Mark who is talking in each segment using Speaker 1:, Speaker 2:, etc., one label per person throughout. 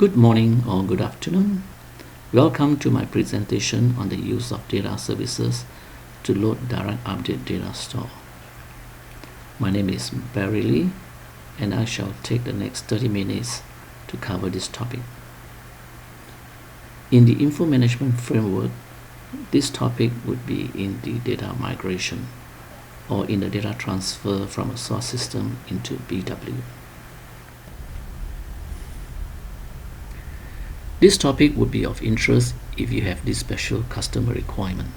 Speaker 1: Good morning or good afternoon. Welcome to my presentation on the use of data services to load direct update data store. My name is Barry Lee, and I shall take the next 30 minutes to cover this topic. In the info management framework, this topic would be in the data migration or in the data transfer from a source system into BW. This topic would be of interest if you have this special customer requirement.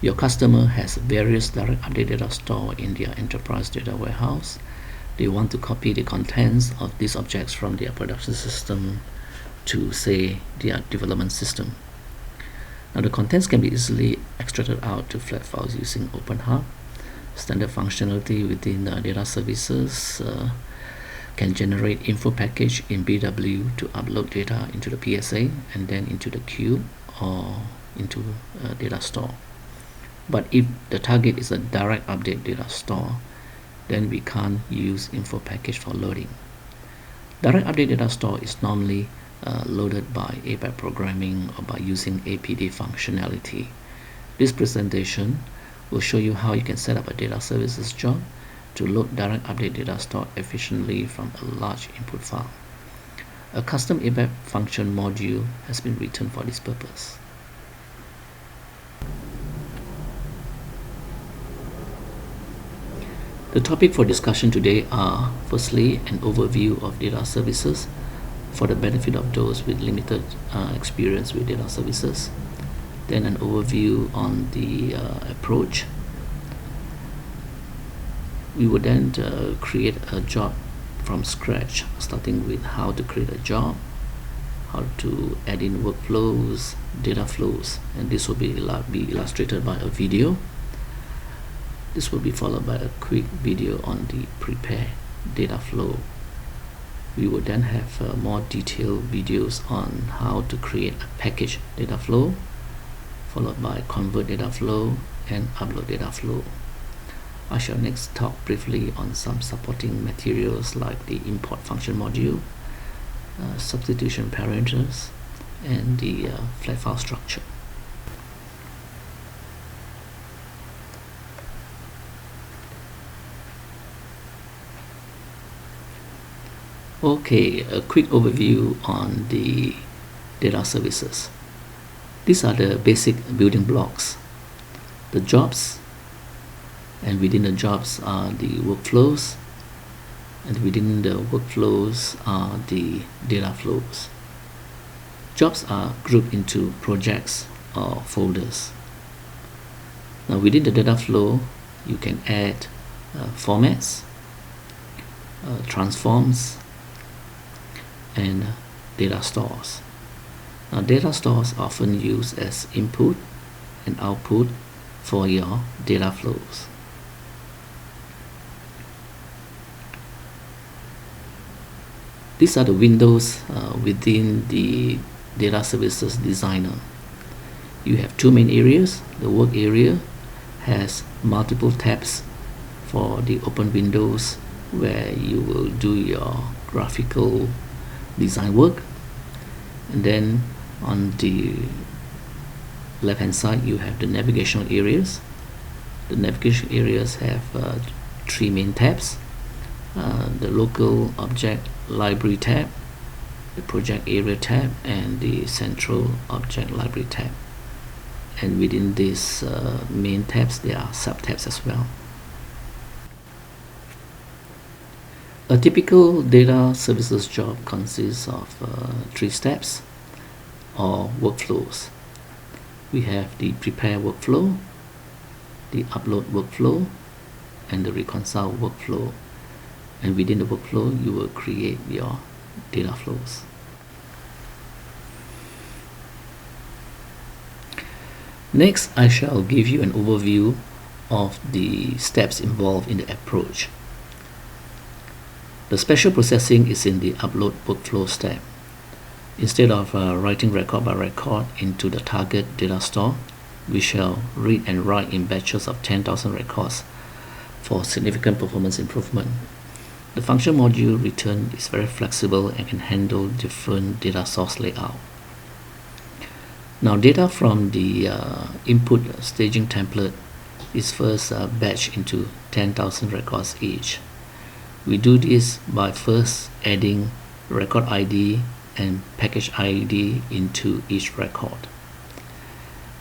Speaker 1: Your customer has various direct update data stored in their enterprise data warehouse. They want to copy the contents of these objects from their production system to, say, their development system. Now, the contents can be easily extracted out to flat files using OpenHub. Standard functionality within data services can generate info package in BW to upload data into the PSA and then into the queue or into Datastore. But if the target is a direct update data store, then we can't use info package for loading. Direct update data store is normally loaded by ABAP programming or by using APD functionality. This presentation will show you how you can set up a data services job to load direct update data store efficiently from a large input file. A custom ABAP function module has been written for this purpose. The topic for discussion today are, firstly, an overview of data services for the benefit of those with limited experience with data services, then an overview on the approach. We would then create a job from scratch, starting with how to create a job, how to add in workflows, data flows, and this will be illustrated by a video. This will be followed by a quick video on the prepare data flow. We would then have more detailed videos on how to create a package data flow, followed by convert data flow and upload data flow. I shall next talk briefly on some supporting materials like the import function module, substitution parameters, and the flat file structure. Okay, a quick overview on the data services. These are the basic building blocks. The jobs, and within the jobs are the workflows, and within the workflows are the data flows. Jobs are grouped into projects or folders. Now, within the data flow, you can add formats, transforms, and data stores. Now, data stores are often used as input and output for your data flows. These are the windows within the data services designer. You have two main areas. The work area has multiple tabs for the open windows where you will do your graphical design work, and then on the left hand side you have the navigational areas. The navigation areas have three main tabs: the local object library tab, the project area tab, and the central object library tab. And within these main tabs there are subtabs as well. A typical data services job consists of three steps or workflows. We have the prepare workflow, the upload workflow, and the reconcile workflow. And within the workflow, you will create your data flows. Next, I shall give you an overview of the steps involved in the approach. The special processing is in the upload workflow step. Instead of writing record by record into the target data store, we shall read and write in batches of 10,000 records for significant performance improvement. The function module returned is very flexible and can handle different data source layout. Now data from the input staging template is first batched into 10,000 records each. We do this by first adding record ID and package ID into each record.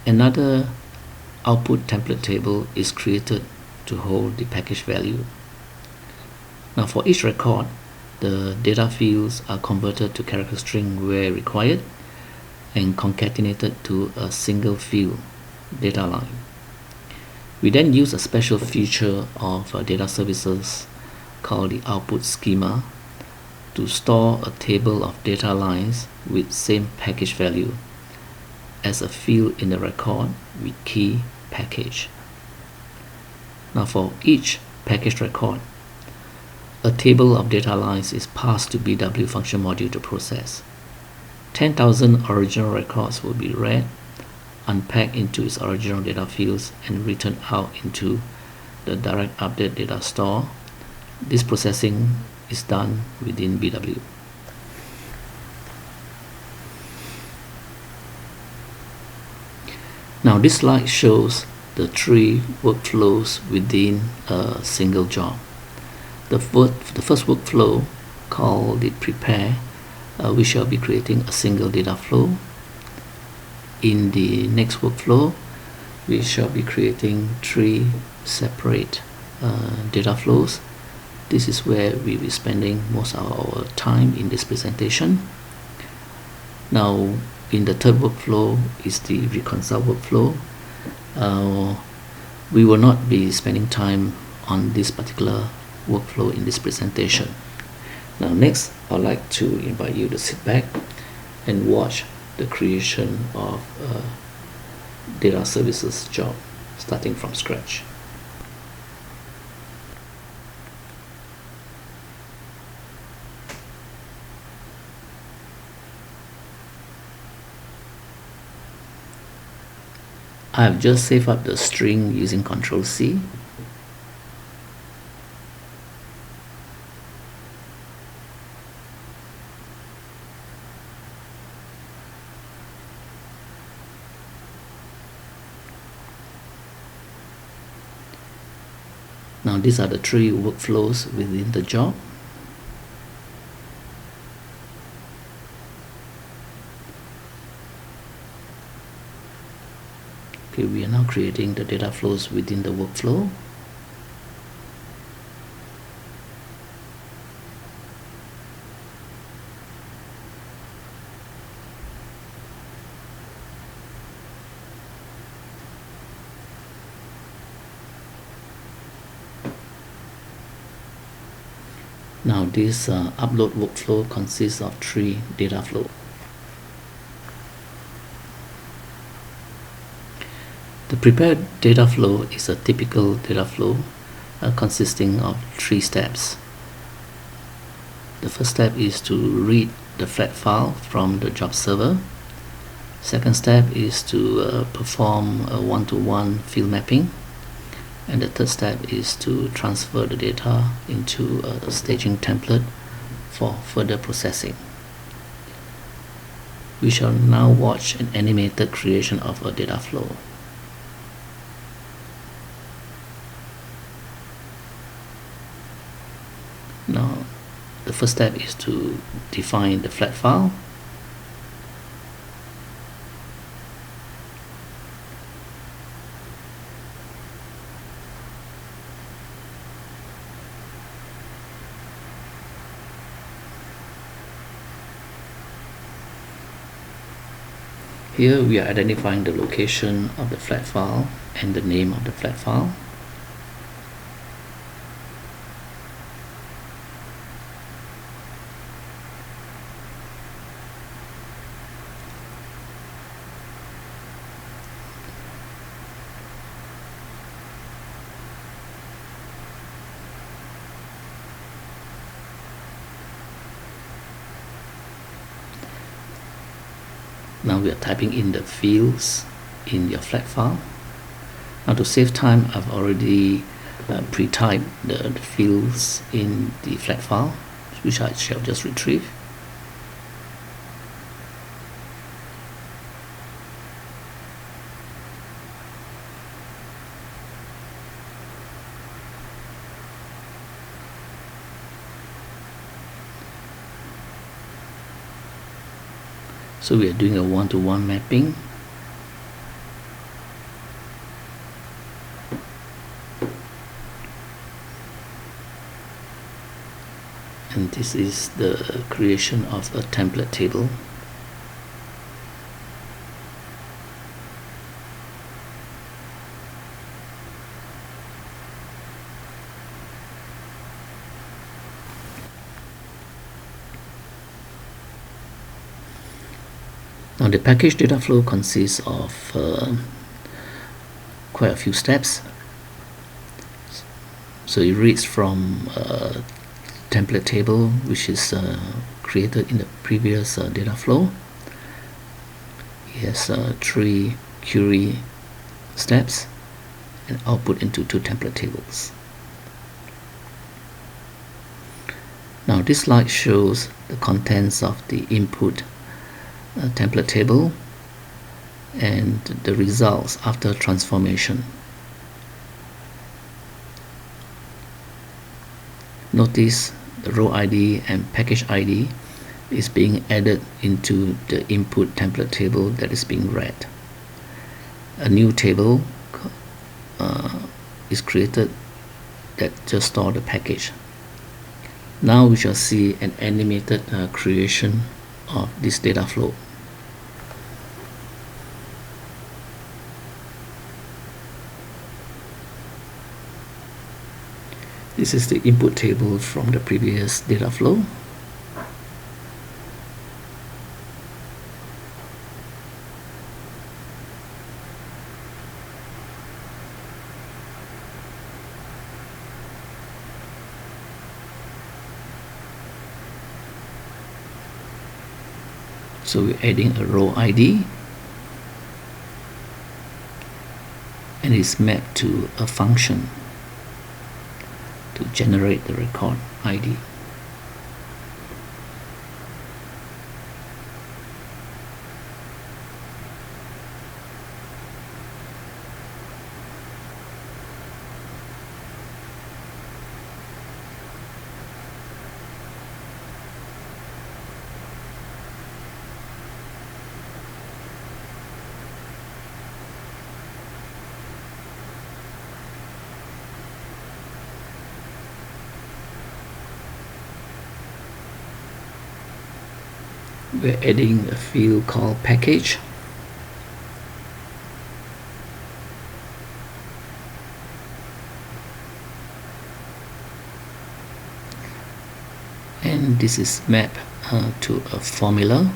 Speaker 1: Another output template table is created to hold the package value. Now for each record, the data fields are converted to character string where required and concatenated to a single field data line. We then use a special feature of Dataservices called the output schema to store a table of data lines with same package value as a field in the record with key package. Now for each package record, a table of data lines is passed to BW function module to process. 10,000 original records will be read, unpacked into its original data fields, and written out into the direct update data store. This processing is done within BW. Now this slide shows the 3 workflows within a single job. The first workflow, called the prepare, we shall be creating a single data flow. In the next workflow, we shall be creating 3 separate data flows. This is where we will be spending most of our time in this presentation. Now in the third workflow is the reconcile workflow. We will not be spending time on this particular workflow in this presentation. Now next, I'd like to invite you to sit back and watch the creation of a data services job starting from scratch. I have just saved up the string using Ctrl+C. Now these are the 3 workflows within the job. Okay, we are now creating the data flows within the workflow. Now this upload workflow consists of 3 data flows. The prepared data flow is a typical data flow consisting of 3 steps. The first step is to read the flat file from the job server. Second step is to perform a one-to-one field mapping. And the third step is to transfer the data into a staging template for further processing. We shall now watch an animated creation of a data flow. Now, the first step is to define the flat file. Here we are identifying the location of the flat file and the name of the flat file. Now we are typing in the fields in your flat file. Now to save time, I've already pre-type the fields in the flat file, which I shall just retrieve. So we are doing a one-to-one mapping. And this is the creation of a template table. Now the package data flow consists of quite a few steps. So it reads from a template table which is created in the previous data flow. It has 3 query steps and output into 2 template tables. Now this slide shows the contents of the input template table and the results after transformation. Notice the row ID and package ID is being added into the input template table that is being read. A new table is created that just stores the package. Now we shall see an animated creation of this data flow. This is the input table from the previous data flow. So we're adding a row ID and it's mapped to a function to generate the record ID. We're adding a field called package. And this is mapped to a formula.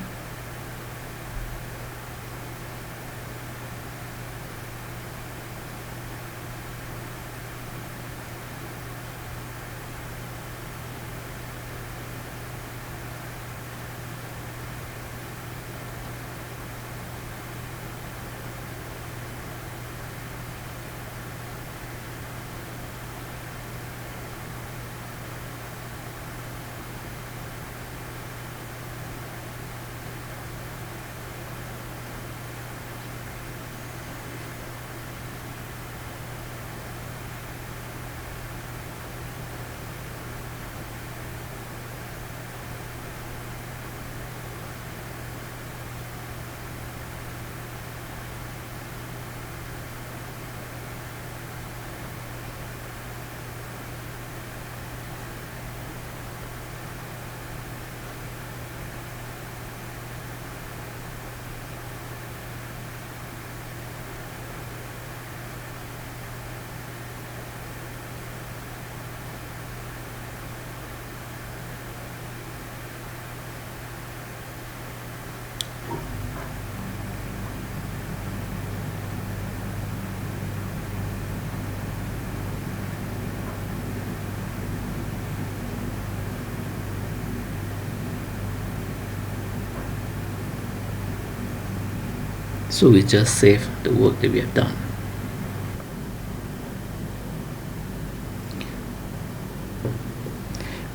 Speaker 1: So we just save the work that we have done.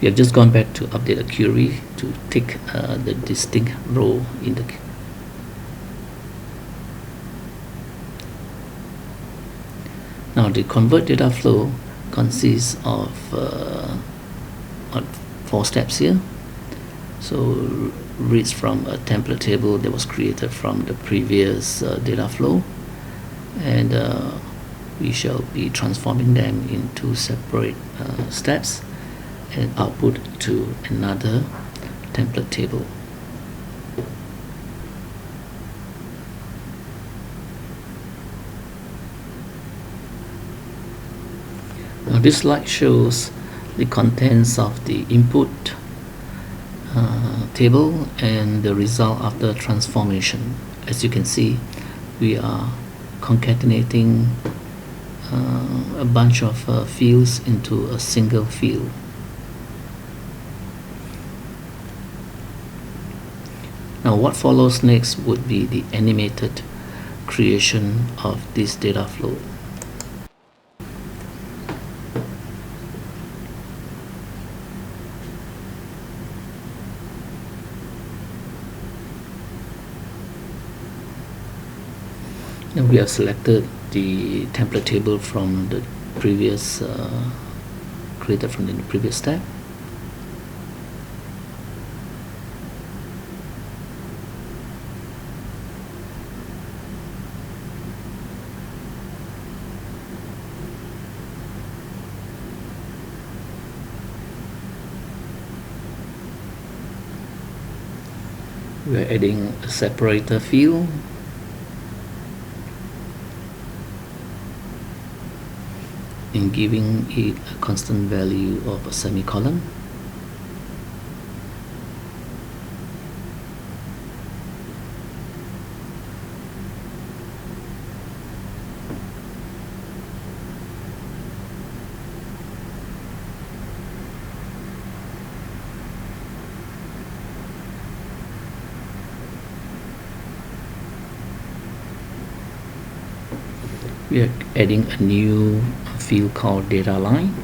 Speaker 1: We have just gone back to update a query to take the distinct row in the Now the convert data flow consists of 4 steps here. So reads from a template table that was created from the previous data flow, and we shall be transforming them into separate steps and output to another template table. Now this slide shows the contents of the input table and the result after transformation. As you can see, we are concatenating a bunch of fields into a single field. Now what follows next would be the animated creation of this data flow. Now we have selected the template table from the previous created from the previous step. We are adding a separator field and giving it a constant value of a semicolon. We are adding a new field called data line.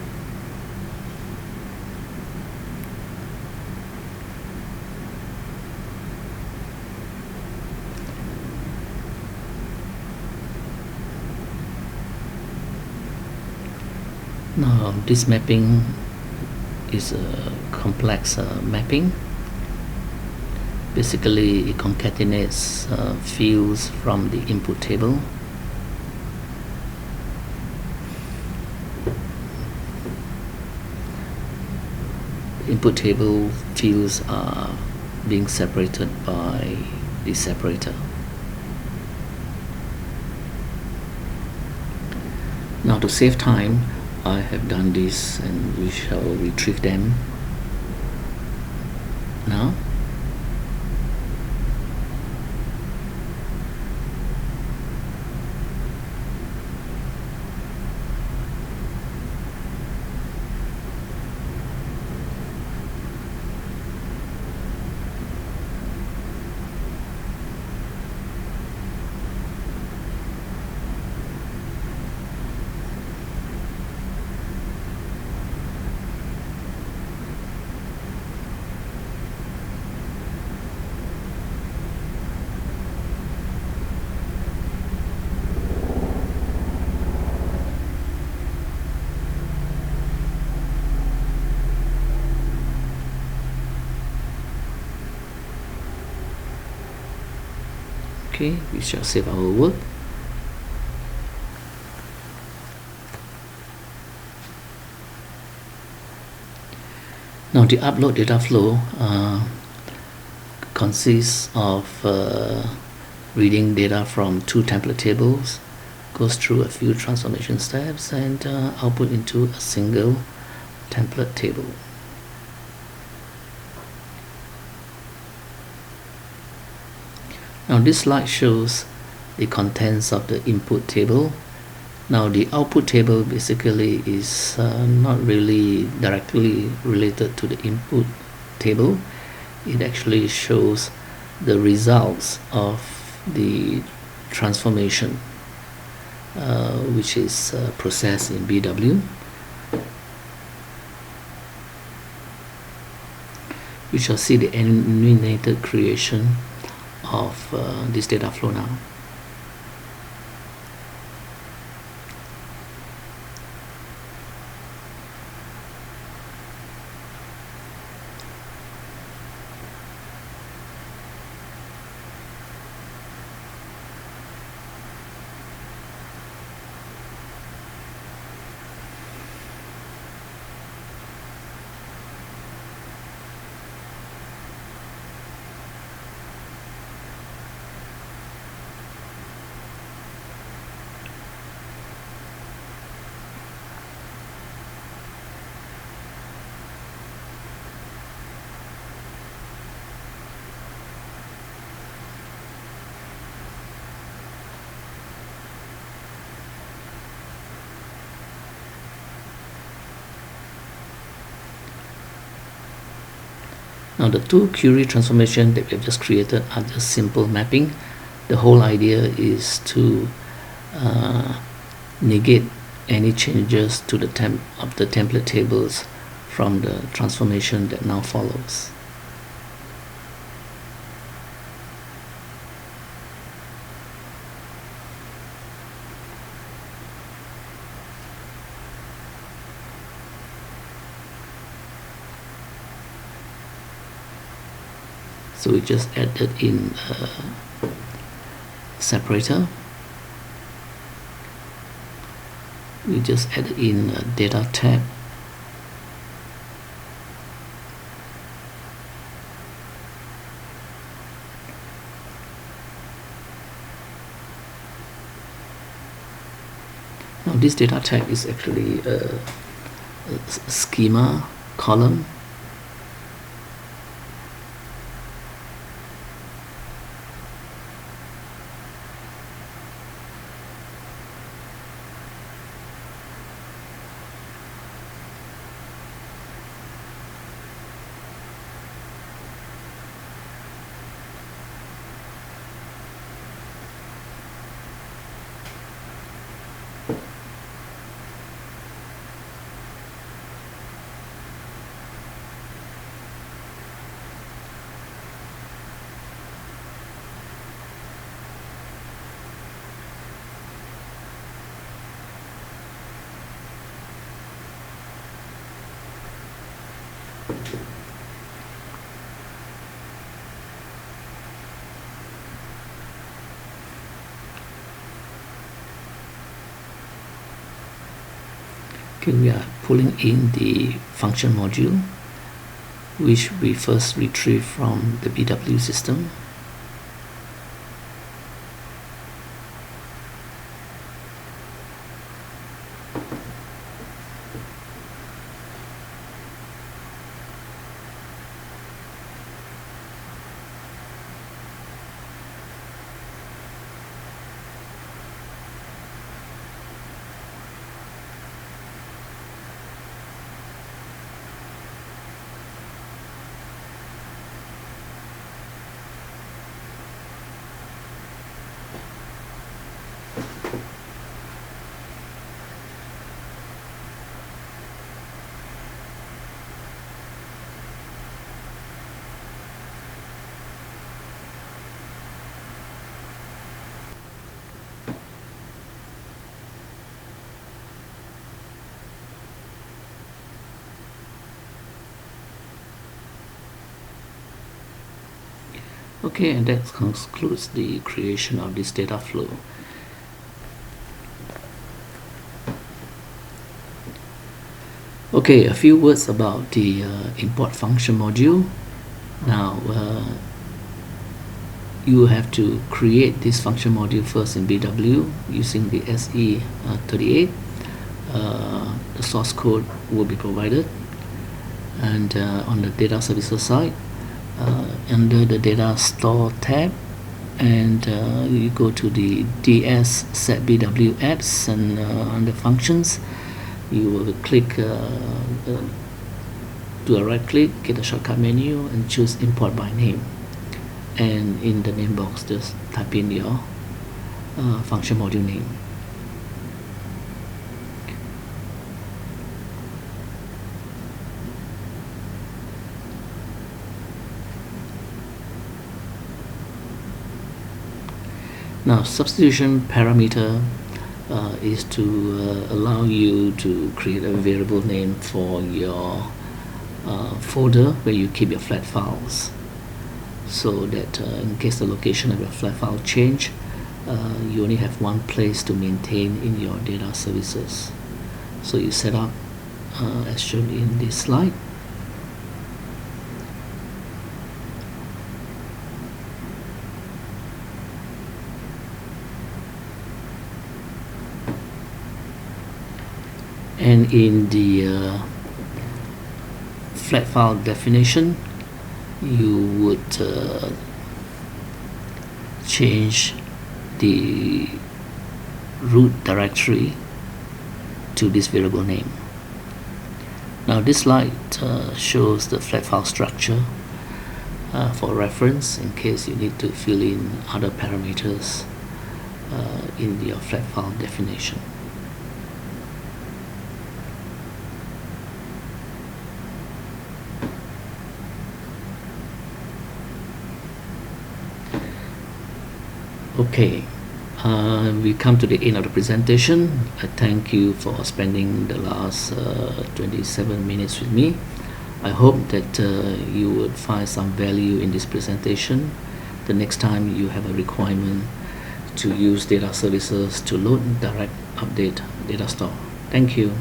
Speaker 1: Now this mapping is a complex mapping. Basically it concatenates fields from the input table. Input table fields are being separated by the separator. Now to save time, I have done this and we shall retrieve them now. Okay, we shall save our work. Now the upload data flow consists of reading data from 2 template tables, goes through a few transformation steps, and output into a single template table. Now this slide shows the contents of the input table. Now the output table basically is not really directly related to the input table. It actually shows the results of the transformation which is processed in BW. We shall see the animated creation of this data flow now. Now the two query transformation that we have just created are just simple mapping. The whole idea is to negate any changes to the template tables from the transformation that now follows. So we just added in a separator. We just added in a data tab. Now this data tag is actually a schema column. Okay, we are pulling in the function module, which we first retrieve from the BW system. Okay, and that concludes the creation of this data flow. Okay, a few words about the import function module. Now, you have to create this function module first in BW using the SE38. The source code will be provided, and on the data services side, under the Datastore tab, and you go to the DS set BW apps, and under functions you will click, do a right click, get a shortcut menu and choose import by name, and in the name box just type in your function module name. Now, substitution parameter is to allow you to create a variable name for your folder where you keep your flat files, so that in case the location of your flat file change, you only have one place to maintain in your data services. So you set up as shown in this slide. And in the flat file definition, you would change the root directory to this variable name. Now this slide shows the flat file structure for reference in case you need to fill in other parameters in your flat file definition. Okay, we come to the end of the presentation. I thank you for spending the last 27 minutes with me. I hope that you would find some value in this presentation the next time you have a requirement to use data services to load, direct, update Datastore. Thank you.